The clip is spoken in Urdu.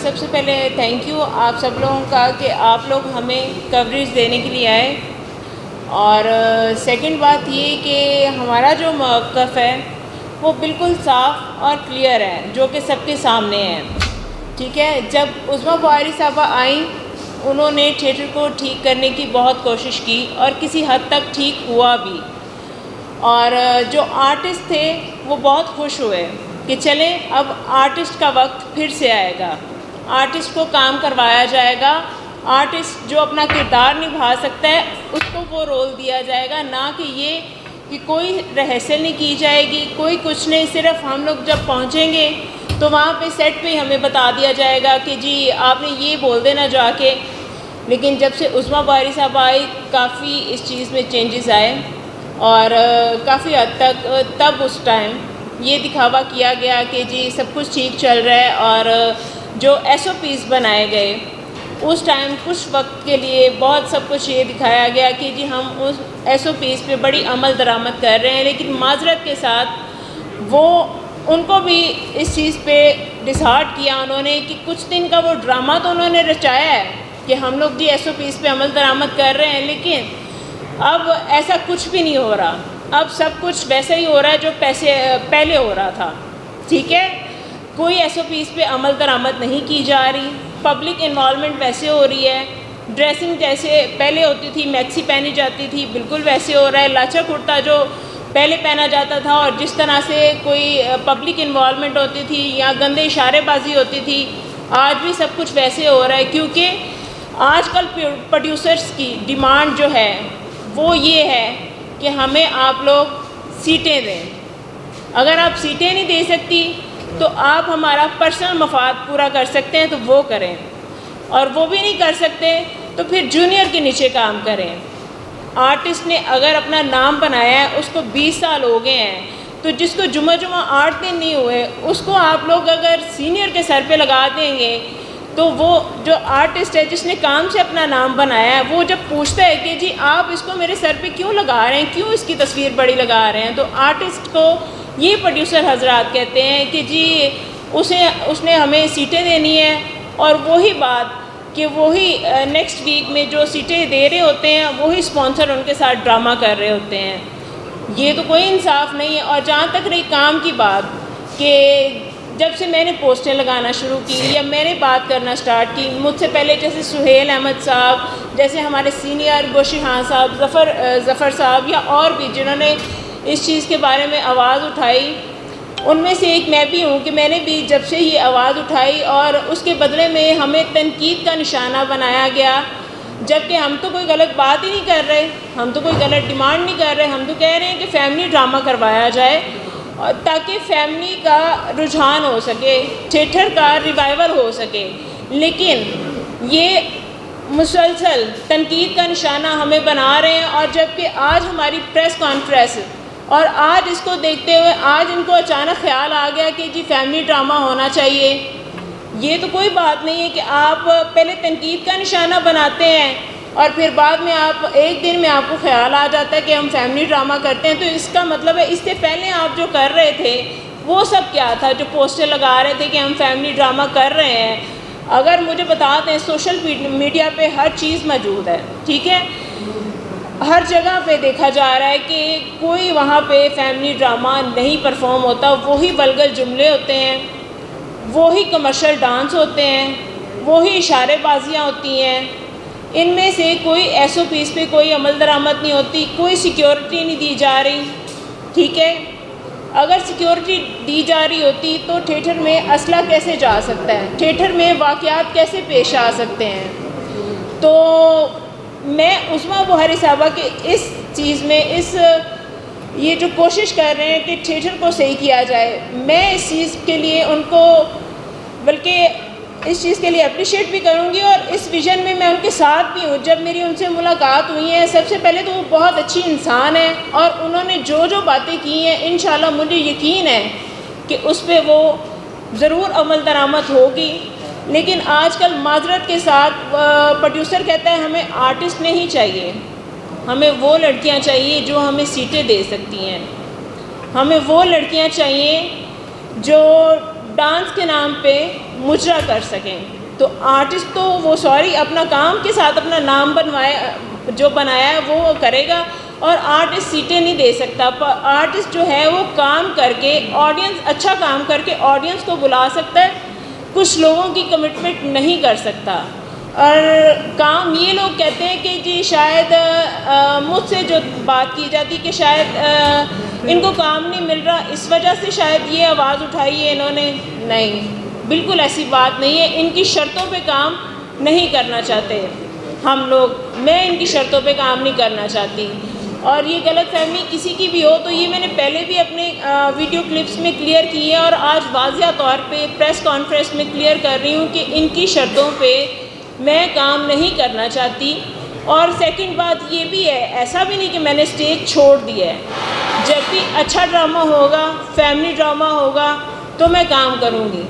سب سے پہلے تھینک یو آپ سب لوگوں کا کہ آپ لوگ ہمیں کوریج دینے کے لیے آئے. اور سیکنڈ بات یہ کہ ہمارا جو موقف ہے وہ بالکل صاف اور کلیئر ہے، جو کہ سب کے سامنے ہے. ٹھیک ہے، جب عظمیٰ بہاری صاحبہ آئیں انہوں نے تھیٹر کو ٹھیک کرنے کی بہت کوشش کی اور کسی حد تک ٹھیک ہوا بھی. اور جو آرٹسٹ تھے وہ بہت خوش ہوئے کہ چلیں اب آرٹسٹ کا وقت پھر سے آئے گا، آرٹسٹ کو کام کروایا جائے گا، آرٹسٹ جو اپنا کردار نبھا سکتا ہے اس کو وہ رول دیا جائے گا، نہ کہ یہ کہ کوئی ریہرسل نہیں کی جائے گی، کوئی کچھ نہیں. صرف ہم لوگ جب پہنچیں گے تو وہاں پہ سیٹ پہ ہمیں بتا دیا جائے گا کہ جی آپ نے یہ بول دینا جا کے. لیکن جب سے عظمیٰ بہاری صاحب آئی کافی اس چیز میں چینجز آئے اور کافی حد تک تب اس ٹائم یہ دکھاوا کیا گیا کہ جی سب کچھ ٹھیک چل رہا ہے. اور جو ایس او پیز بنائے گئے اس ٹائم کچھ وقت کے لیے بہت سب کچھ یہ دکھایا گیا کہ جی ہم اس ایس او پیز پہ بڑی عمل درآمد کر رہے ہیں، لیکن معذرت کے ساتھ وہ ان کو بھی اس چیز پہ ڈسہارٹ کیا انہوں نے کہ کچھ دن کا وہ ڈرامہ تو انہوں نے رچایا ہے کہ ہم لوگ جی ایس او پیز پہ عمل درآمد کر رہے ہیں، لیکن اب ایسا کچھ بھی نہیں ہو رہا. اب سب کچھ ویسے ہی ہو رہا ہے جو پہلے ہو رہا تھا. ٹھیک ہے، کوئی ایس او پیز پہ عمل درآمد نہیں کی جا رہی، پبلک انوالومنٹ ویسے ہو رہی ہے، ڈریسنگ جیسے پہلے ہوتی تھی میکسی پہنی جاتی تھی بالکل ویسے ہو رہا ہے. لاچا کرتا جو پہلے پہنا جاتا تھا اور جس طرح سے کوئی پبلک انوالومنٹ ہوتی تھی یا گندے اشارے بازی ہوتی تھی، آج بھی سب کچھ ویسے ہو رہا ہے. کیونکہ آج کل پروڈیوسرس کی ڈیمانڈ جو ہے وہ یہ ہے کہ ہمیں آپ لوگ سیٹیں دیں. اگر آپ سیٹیں نہیں دے سکتی تو آپ ہمارا پرسنل مفاد پورا کر سکتے ہیں تو وہ کریں، اور وہ بھی نہیں کر سکتے تو پھر جونیئر کے نیچے کام کریں. آرٹسٹ نے اگر اپنا نام بنایا ہے اس کو 20 سال ہو گئے ہیں، تو جس کو جمعہ 8 دن نہیں ہوئے اس کو آپ لوگ اگر سینئر کے سر پہ لگا دیں گے تو وہ جو آرٹسٹ ہے جس نے کام سے اپنا نام بنایا ہے وہ جب پوچھتا ہے کہ جی آپ اس کو میرے سر پہ کیوں لگا رہے ہیں، کیوں اس کی تصویر بڑی لگا رہے ہیں، تو آرٹسٹ کو یہ پروڈیوسر حضرات کہتے ہیں کہ جی اس نے ہمیں سیٹیں دینی ہے. اور وہی بات کہ وہی نیکسٹ ویک میں جو سیٹیں دے رہے ہوتے ہیں وہی اسپانسر ان کے ساتھ ڈرامہ کر رہے ہوتے ہیں. یہ تو کوئی انصاف نہیں ہے. اور جہاں تک رہی کام کی بات کہ جب سے میں نے پوسٹیں لگانا شروع کی یا میں نے بات کرنا سٹارٹ کی، مجھ سے پہلے جیسے سہیل احمد صاحب، جیسے ہمارے سینئر گوشی خان صاحب، ظفر صاحب یا اور بھی جنہوں نے اس چیز کے بارے میں آواز اٹھائی، ان میں سے ایک میں بھی ہوں کہ میں نے بھی جب سے یہ آواز اٹھائی اور اس کے بدلے میں ہمیں تنقید کا نشانہ بنایا گیا، جبکہ ہم تو کوئی غلط بات ہی نہیں کر رہے، ہم تو کوئی غلط ڈیمانڈ نہیں کر رہے، ہم تو کہہ رہے ہیں کہ فیملی ڈرامہ کروایا جائے تاکہ فیملی کا رجحان ہو سکے، تھیٹر کا ریوائول ہو سکے. لیکن یہ مسلسل تنقید کا نشانہ ہمیں بنا رہے ہیں. اور جبکہ آج ہماری پریس کانفرنس اور آج اس کو دیکھتے ہوئے آج ان کو اچانک خیال آ گیا کہ جی فیملی ڈرامہ ہونا چاہیے. یہ تو کوئی بات نہیں ہے کہ آپ پہلے تنقید کا نشانہ بناتے ہیں اور پھر بعد میں آپ ایک دن میں آپ کو خیال آ جاتا ہے کہ ہم فیملی ڈرامہ کرتے ہیں. تو اس کا مطلب ہے اس سے پہلے آپ جو کر رہے تھے وہ سب کیا تھا، جو پوسٹر لگا رہے تھے کہ ہم فیملی ڈرامہ کر رہے ہیں. اگر مجھے بتا دیں سوشل میڈیا پہ ہر چیز موجود ہے، ٹھیک ہے، ہر جگہ پہ دیکھا جا رہا ہے کہ کوئی وہاں پہ فیملی ڈرامہ نہیں پرفارم ہوتا. وہی ولگر جملے ہوتے ہیں، وہی کمرشل ڈانس ہوتے ہیں، وہی اشارے بازیاں ہوتی ہیں. ان میں سے کوئی ایس او پیز پہ کوئی عمل درآمد نہیں ہوتی، کوئی سیکیورٹی نہیں دی جا رہی. ٹھیک ہے، اگر سیکیورٹی دی جا رہی ہوتی تو تھیٹر میں اسلحہ کیسے جا سکتا ہے، تھیٹر میں واقعات کیسے پیش آ سکتے ہیں. تو میں عظمیٰ بہاری صاحبہ کے اس چیز میں یہ جو کوشش کر رہے ہیں کہ تھیٹر کو صحیح کیا جائے، میں اس چیز کے لیے ان کو بلکہ اس چیز کے لیے اپریشیٹ بھی کروں گی اور اس ویژن میں میں ان کے ساتھ بھی ہوں. جب میری ان سے ملاقات ہوئی ہے سب سے پہلے تو وہ بہت اچھی انسان ہیں اور انہوں نے جو باتیں کی ہیں انشاءاللہ مجھے یقین ہے کہ اس پہ وہ ضرور عمل درآمد ہوگی. لیکن آج کل معذرت کے ساتھ پروڈیوسر کہتا ہے ہمیں آرٹسٹ نہیں چاہیے، ہمیں وہ لڑکیاں چاہیے جو ہمیں سیٹیں دے سکتی ہیں، ہمیں وہ لڑکیاں چاہیے جو ڈانس کے نام پہ مجرا کر سکیں. تو آرٹسٹ تو وہ اپنا کام کے ساتھ اپنا نام جو بنایا ہے وہ کرے گا, اور آرٹسٹ سیٹیں نہیں دے سکتا. آرٹسٹ جو ہے وہ کام کر کے اچھا کام کر کے آڈینس کو بلا سکتا ہے, کچھ لوگوں کی کمٹمنٹ نہیں کر سکتا. اور کام یہ لوگ کہتے ہیں کہ جی شاید مجھ سے جو بات کی جاتی کہ شاید ان کو کام نہیں مل رہا, اس وجہ سے شاید یہ آواز اٹھائی ہے انہوں نے. نہیں, بالکل ایسی بات نہیں ہے. ان کی شرطوں پہ کام نہیں کرنا چاہتے ہم لوگ, میں ان کی شرطوں پہ کام نہیں کرنا چاہتی. اور یہ غلط فہمی کسی کی بھی ہو تو یہ میں نے پہلے بھی اپنے ویڈیو کلپس میں کلیئر کی ہے, اور آج واضح طور پہ پریس کانفرنس میں کلیئر کر رہی ہوں کہ ان کی شرطوں پہ میں کام نہیں کرنا چاہتی. اور سیکنڈ بات یہ بھی ہے, ایسا بھی نہیں کہ میں نے اسٹیج چھوڑ دیا ہے. جب بھی اچھا ڈرامہ ہوگا, فیملی ڈرامہ ہوگا تو میں کام کروں گی.